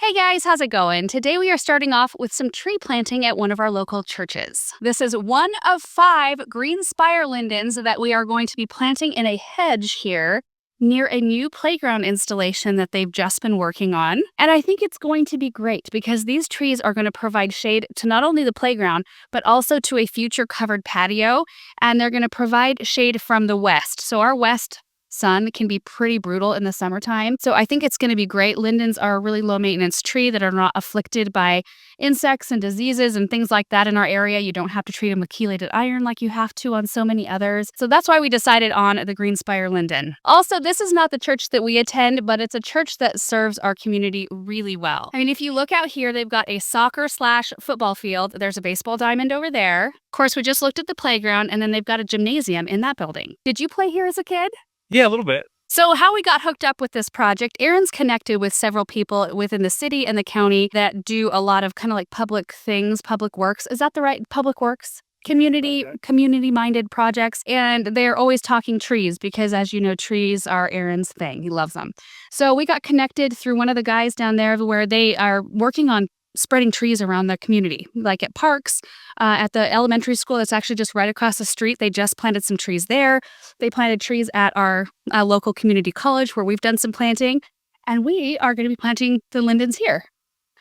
Hey guys, how's it going? Today we are starting off with some tree planting at one of our local churches. This is one of 5 green spire lindens that we are going to be planting in a hedge here near a new playground installation that they've just been working on. And I think it's going to be great because these trees are going to provide shade to not only the playground, but also to a future covered patio. And they're going to provide shade from the west. So our west sun can be pretty brutal in the summertime. So I think it's going to be great. Lindens are a really low maintenance tree that are not afflicted by insects and diseases and things like that in our area. You don't have to treat them with chelated iron like you have to on so many others. So that's why we decided on the green spire linden. Also, this is not the church that we attend, but it's a church that serves our community really well. I mean, if you look out here, they've got a soccer/football field. There's a baseball diamond over there. Of course, we just looked at the playground, and then they've got a gymnasium in that building. Did you play here as a kid? Yeah, a little bit. So how we got hooked up with this project, Aaron's connected with several people within the city and the county that do a lot of kind of like public things, public works. Is that the right public works? Community-minded projects. And they're always talking trees because, as you know, trees are Aaron's thing. He loves them. So we got connected through one of the guys down there where they are working on spreading trees around the community, like at parks, at the elementary school that's actually just right across the street. They just planted some trees there. They planted trees at our local community college where we've done some planting. And we are going to be planting the lindens here.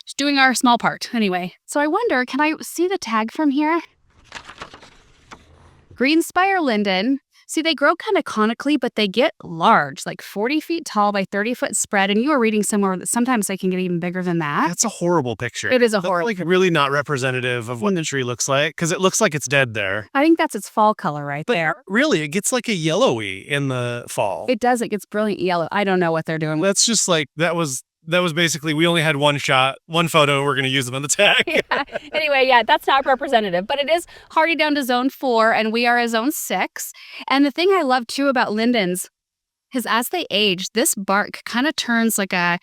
Just doing our small part anyway. So I wonder, can I see the tag from here? Green spire linden. See, they grow kind of conically, but they get large, like 40 feet tall by 30-foot spread. And you were reading somewhere that sometimes they can get even bigger than that. That's a horrible picture. It is a horrible picture. Like really not representative of what the tree looks like because it looks like it's dead there. I think that's its fall color right there. Really, it gets like a yellowy in the fall. It does. It gets brilliant yellow. I don't know what they're doing. That's just like, that was basically, we only had one shot, one photo, we're going to use them on the tag. Yeah. Anyway, yeah, that's not representative, but it is hardy down to zone 4 and we are a zone 6. And the thing I love too about lindens is as they age, this bark kind of turns like an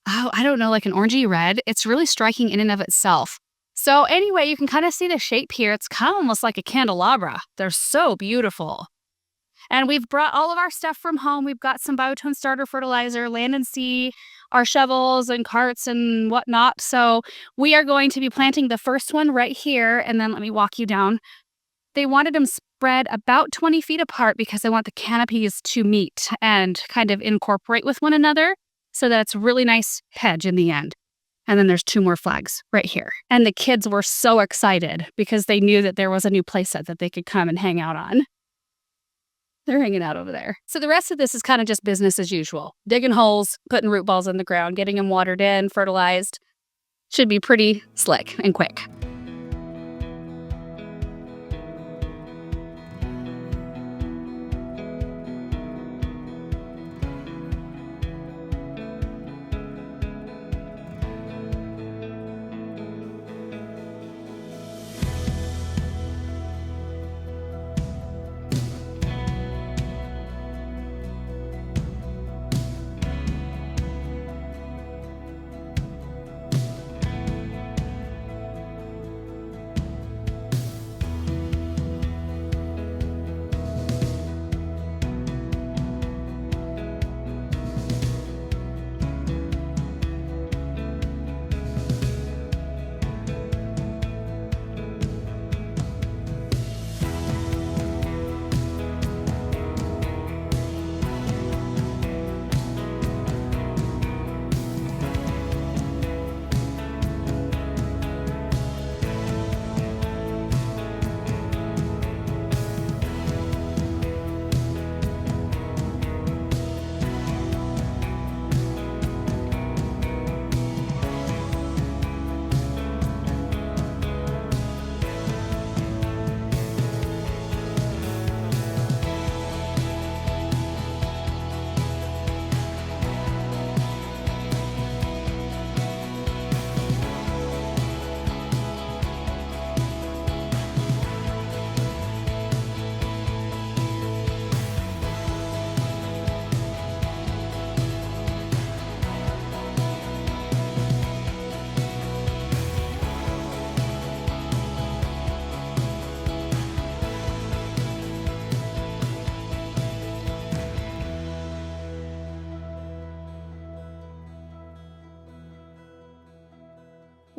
orangey red. It's really striking in and of itself. So anyway, you can kind of see the shape here. It's kind of almost like a candelabra. They're so beautiful. And we've brought all of our stuff from home. We've got some biotone starter fertilizer, land and sea, our shovels and carts and whatnot. So we are going to be planting the first one right here. And then let me walk you down. They wanted them spread about 20 feet apart because they want the canopies to meet and kind of incorporate with one another so that it's a really nice hedge in the end. And then there's 2 more flags right here. And the kids were so excited because they knew that there was a new playset that they could come and hang out on. They're hanging out over there. So the rest of this is kind of just business as usual. Digging holes, putting root balls in the ground, getting them watered in, fertilized. Should be pretty slick and quick.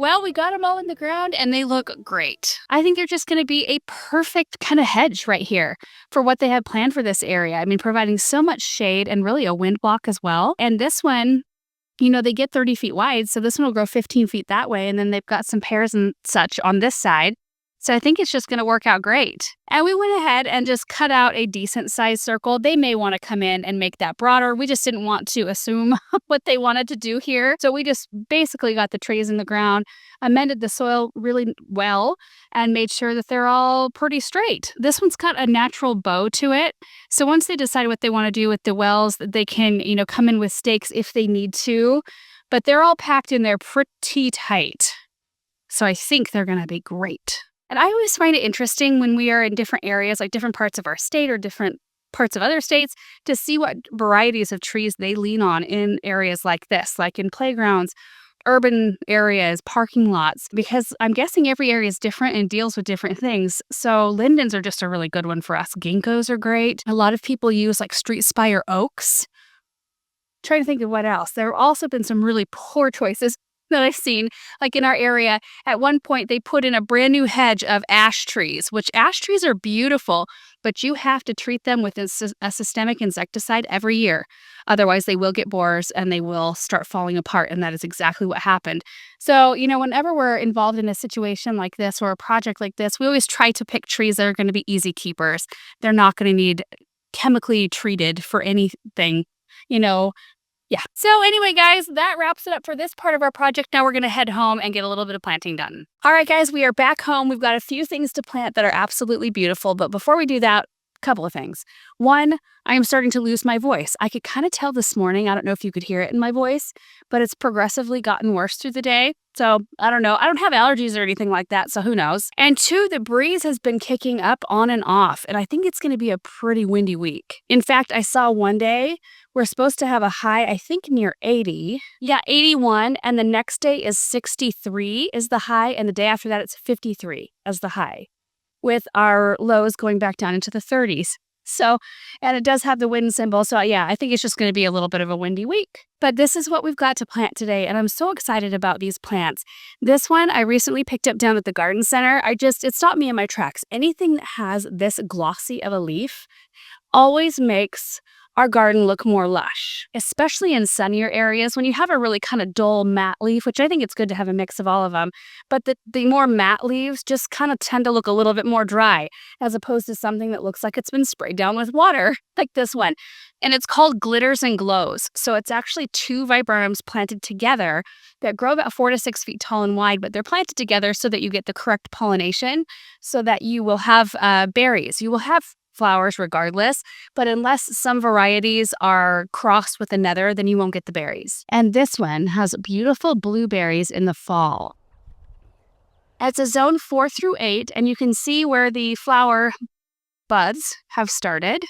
Well, we got them all in the ground and they look great. I think they're just going to be a perfect kind of hedge right here for what they have planned for this area. I mean, providing so much shade and really a wind block as well. And this one, they get 30 feet wide, so this one will grow 15 feet that way, and then they've got some pears and such on this side. So I think it's just going to work out great. And we went ahead and just cut out a decent sized circle. They may want to come in and make that broader. We just didn't want to assume what they wanted to do here. So we just basically got the trees in the ground, amended the soil really well, and made sure that they're all pretty straight. This one's got a natural bow to it. So once they decide what they want to do with the wells, they can, come in with stakes if they need to. But they're all packed in there pretty tight. So I think they're going to be great. And I always find it interesting when we are in different areas, like different parts of our state or different parts of other states, to see what varieties of trees they lean on in areas like this, like in playgrounds, urban areas, parking lots, because I'm guessing every area is different and deals with different things. So lindens are just a really good one for us. Ginkgos are great. A lot of people use like street spire oaks. Trying to think of what else. There have also been some really poor choices that I've seen, like in our area. At one point, they put in a brand new hedge of ash trees, which ash trees are beautiful, but you have to treat them with a systemic insecticide every year. Otherwise, they will get borers and they will start falling apart, and that is exactly what happened. So, whenever we're involved in a situation like this or a project like this, we always try to pick trees that are going to be easy keepers. They're not going to need chemically treated for anything, Yeah. So anyway, guys, that wraps it up for this part of our project. Now we're going to head home and get a little bit of planting done. All right, guys, we are back home. We've got a few things to plant that are absolutely beautiful. But before we do that, a couple of things. One, I am starting to lose my voice. I could kind of tell this morning. I don't know if you could hear it in my voice, but it's progressively gotten worse through the day. So I don't know. I don't have allergies or anything like that, so who knows? And two, the breeze has been kicking up on and off, and I think it's going to be a pretty windy week. In fact, I saw one day we're supposed to have a high, I think near 80. Yeah, 81, and the next day is 63 is the high, and the day after that it's 53 as the high, with our lows going back down into the 30s. So, and it does have the wind symbol. So yeah, I think it's just going to be a little bit of a windy week. But this is what we've got to plant today. And I'm so excited about these plants. This one I recently picked up down at the garden center. It stopped me in my tracks. Anything that has this glossy of a leaf always makes our garden look more lush, especially in sunnier areas when you have a really kind of dull matte leaf, which I think it's good to have a mix of all of them. But the more matte leaves just kind of tend to look a little bit more dry, as opposed to something that looks like it's been sprayed down with water, like this one. And it's called Glitters and Glows. So it's actually two viburnums planted together that grow about 4 to 6 feet tall and wide, but they're planted together so that you get the correct pollination, so that you will have berries. You will have flowers regardless, but unless some varieties are crossed with another, then you won't get the berries. And this one has beautiful blueberries in the fall. It's a zone 4 through 8, and you can see where the flower buds have started.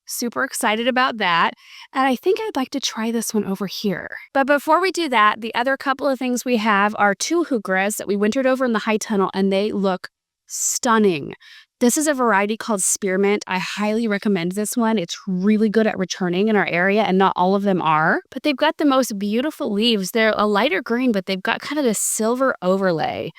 Super excited about that. And I think I'd like to try this one over here. But before we do that, the other couple of things we have are 2 heucheras that we wintered over in the high tunnel, and they look stunning. This is a variety called spearmint. I highly recommend this one. It's really good at returning in our area, and not all of them are. But they've got the most beautiful leaves. They're a lighter green, but they've got kind of this silver overlay,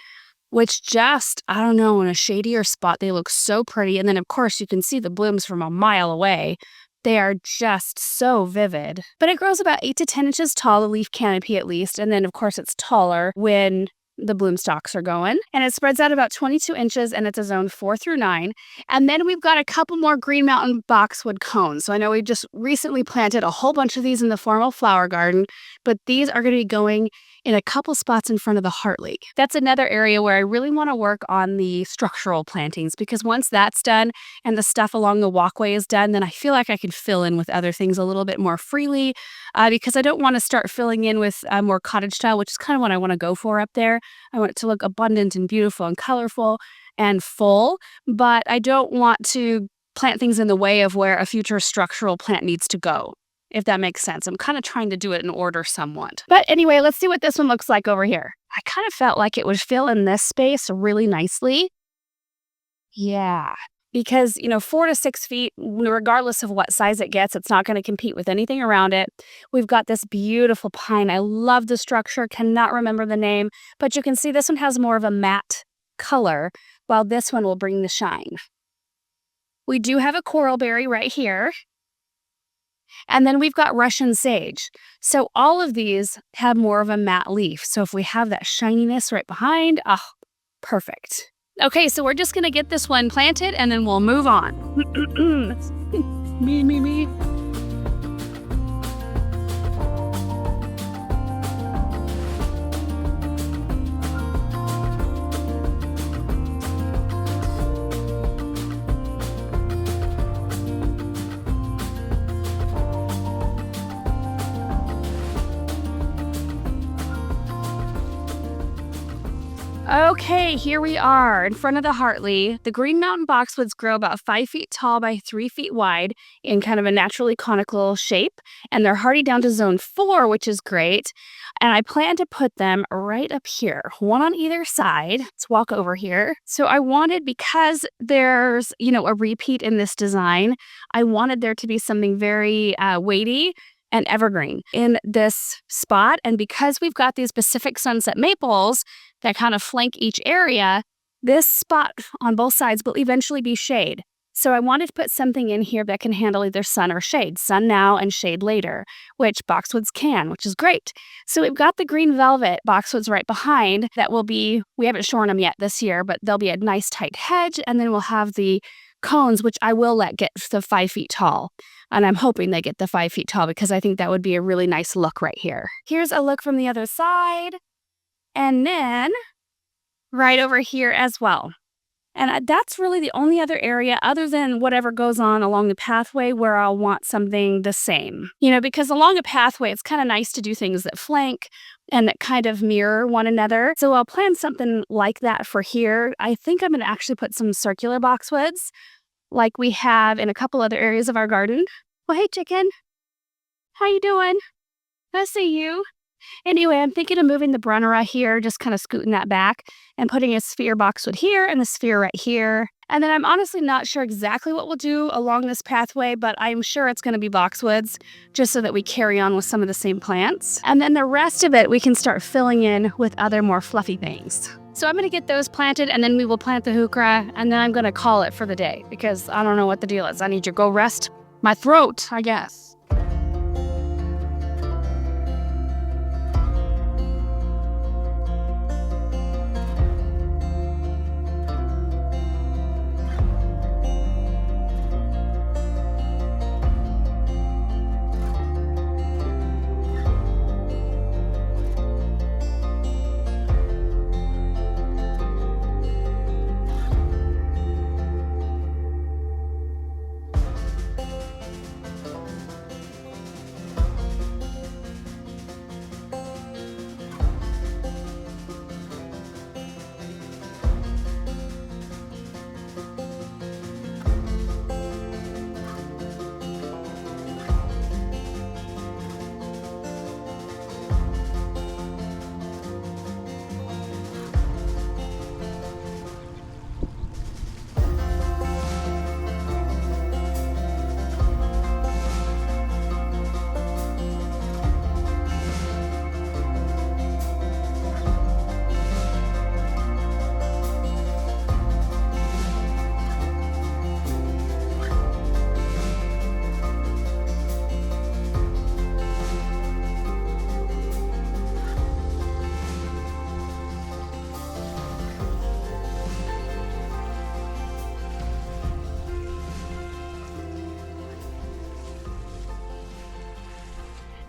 which just, I don't know, in a shadier spot, they look so pretty. And then, of course, you can see the blooms from a mile away. They are just so vivid. But it grows about 8 to 10 inches tall, the leaf canopy at least. And then, of course, it's taller when the bloom stalks are going. And it spreads out about 22 inches, and it's a zone 4 through 9. And then we've got a couple more Green Mountain boxwood cones. So I know we just recently planted a whole bunch of these in the formal flower garden, but these are going to be going in a couple spots in front of the Heart Lake. That's another area where I really want to work on the structural plantings, because once that's done and the stuff along the walkway is done, then I feel like I can fill in with other things a little bit more freely, because I don't want to start filling in with more cottage style, which is kind of what I want to go for up there. I want it to look abundant and beautiful and colorful and full, but I don't want to plant things in the way of where a future structural plant needs to go, if that makes sense. I'm kind of trying to do it in order somewhat. But anyway, let's see what this one looks like over here. I kind of felt like it would fill in this space really nicely. Yeah. because, 4 to 6 feet, regardless of what size it gets, it's not going to compete with anything around it. We've got this beautiful pine. I love the structure, cannot remember the name, but you can see this one has more of a matte color, while this one will bring the shine. We do have a coralberry right here. And then we've got Russian sage. So all of these have more of a matte leaf. So if we have that shininess right behind, perfect. Okay, so we're just gonna get this one planted and then we'll move on. Me. Okay, here we are in front of the Hartley. The Green Mountain boxwoods grow about 5 feet tall by 3 feet wide in kind of a naturally conical shape. And they're hardy down to zone 4, which is great. And I plan to put them right up here, one on either side. Let's walk over here. So I wanted, because there's, a repeat in this design, I wanted there to be something very weighty and evergreen in this spot. And because we've got these Pacific Sunset maples that kind of flank each area, this spot on both sides will eventually be shade. So I wanted to put something in here that can handle either sun or shade, sun now and shade later, which boxwoods can, which is great. So we've got the green velvet boxwoods right behind that will be, we haven't shorn them yet this year, but they'll be a nice tight hedge. And then we'll have the cones, which I will let get the 5 feet tall. And I'm hoping they get the 5 feet tall because I think that would be a really nice look right here. Here's a look from the other side. And then right over here as well. And that's really the only other area other than whatever goes on along the pathway where I'll want something the same. Because along a pathway, it's kind of nice to do things that flank and that kind of mirror one another. So I'll plan something like that for here. I think I'm going to actually put some circular boxwoods like we have in a couple other areas of our garden. Well, hey, chicken. How you doing? I see you. Anyway, I'm thinking of moving the Brunnera here, just kind of scooting that back and putting a sphere boxwood here and the sphere right here. And then I'm honestly not sure exactly what we'll do along this pathway, but I'm sure it's going to be boxwoods just so that we carry on with some of the same plants. And then the rest of it, we can start filling in with other more fluffy things. So I'm going to get those planted and then we will plant the heuchera and then I'm going to call it for the day because I don't know what the deal is. I need to go rest my throat, I guess.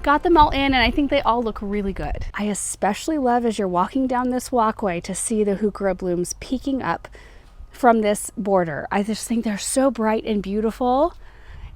Got them all in and I think they all look really good. I especially love as you're walking down this walkway to see the heuchera blooms peeking up from this border. I just think they're so bright and beautiful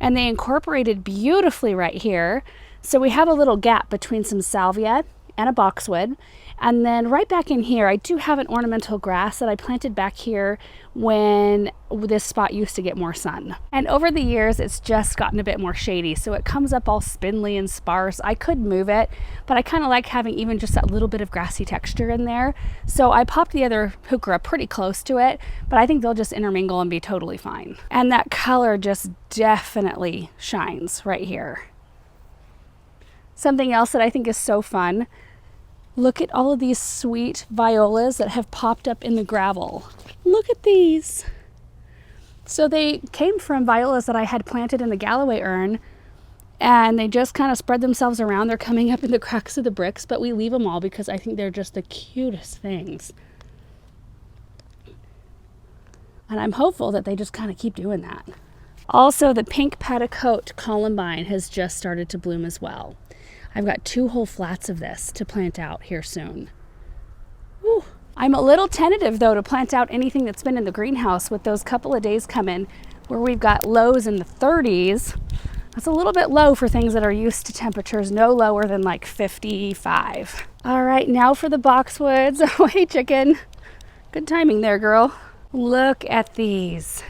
and they incorporated beautifully right here. So we have a little gap between some salvia and a boxwood. And then right back in here, I do have an ornamental grass that I planted back here when this spot used to get more sun. And over the years, it's just gotten a bit more shady. So it comes up all spindly and sparse. I could move it, but I kind of like having even just that little bit of grassy texture in there. So I popped the other heuchera pretty close to it, but I think they'll just intermingle and be totally fine. And that color just definitely shines right here. Something else that I think is so fun, look at all of these sweet violas that have popped up in the gravel. Look at these. So they came from violas that I had planted in the Galloway urn, and they just kind of spread themselves around. They're coming up in the cracks of the bricks, but we leave them all because I think they're just the cutest things. And I'm hopeful that they just kind of keep doing that. Also, the pink petticoat columbine has just started to bloom as well. I've got 2 whole flats of this to plant out here soon. Whew. I'm a little tentative though to plant out anything that's been in the greenhouse with those couple of days coming where we've got lows in the 30s. That's a little bit low for things that are used to temperatures no lower than like 55. All right, now for the boxwoods. Oh, hey chicken. Good timing there, girl. Look at these.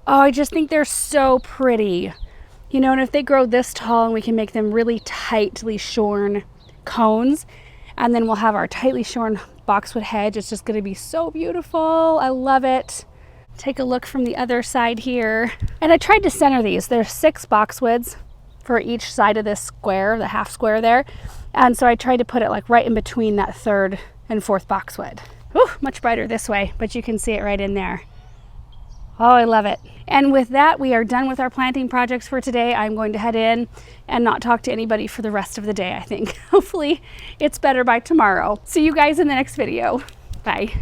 Oh, I just think they're so pretty. You know, and if they grow this tall and we can make them really tightly shorn cones, and then we'll have our tightly shorn boxwood hedge, it's just gonna be so beautiful. I love it. Take a look from the other side here. And I tried to center these. There's 6 boxwoods for each side of this square, the half square there. And so I tried to put it like right in between that 3rd and 4th boxwood. Whew, much brighter this way, but you can see it right in there. Oh, I love it. And with that, we are done with our planting projects for today. I'm going to head in and not talk to anybody for the rest of the day, I think. Hopefully it's better by tomorrow. See you guys in the next video. Bye.